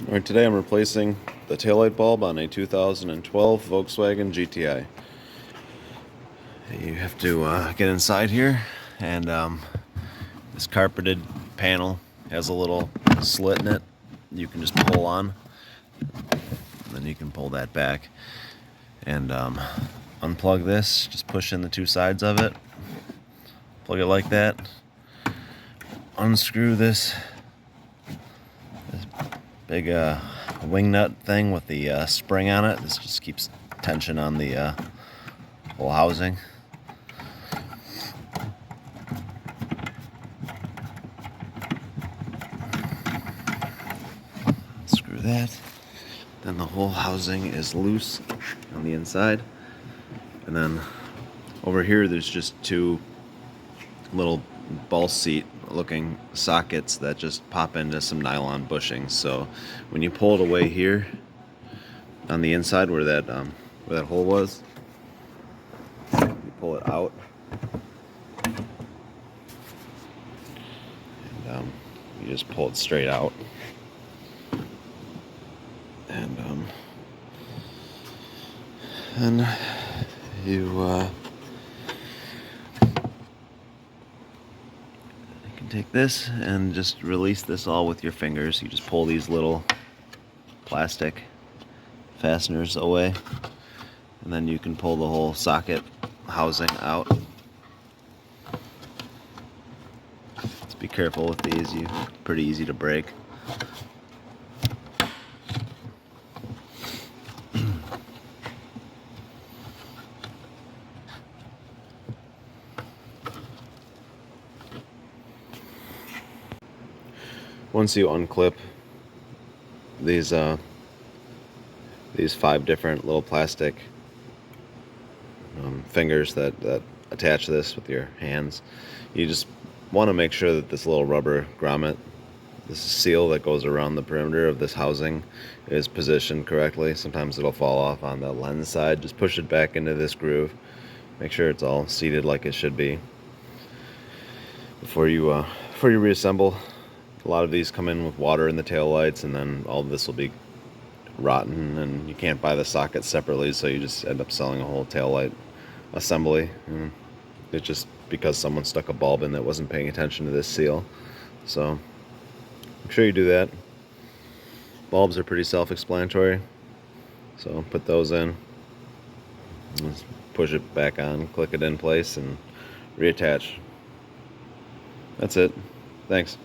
Alright, today I'm replacing the taillight bulb on a 2012 Volkswagen GTI. You have to get inside here, and this carpeted panel has a little slit in it you can just pull on, and then you can pull that back and unplug this. Just push in the two sides of it, plug it like that, unscrew this big wing nut thing with the spring on it. This just keeps tension on the whole housing. Screw that. Then the whole housing is loose on the inside. And then over here there's just two little ball seat looking sockets that just pop into some nylon bushings. So when you pull it away here on the inside where that hole was, you pull it out, and you just pull it straight out, and then you can take this and just release this all with your fingers. You just pull these little plastic fasteners away, and then you can pull the whole socket housing out. Just be careful with these, pretty easy to break. Once you unclip these 5 different little plastic fingers that attach this with your hands, you just want to make sure that this little rubber grommet, this seal that goes around the perimeter of this housing, is positioned correctly. Sometimes it'll fall off on the lens side. Just push it back into this groove. Make sure it's all seated like it should be before you reassemble. A lot of these come in with water in the tail lights, and then all of this will be rotten, and you can't buy the sockets separately, so you just end up selling a whole tail light assembly. And it's just because someone stuck a bulb in that wasn't paying attention to this seal. So make sure you do that. Bulbs are pretty self-explanatory, so put those in, just push it back on, click it in place, and reattach. That's it. Thanks.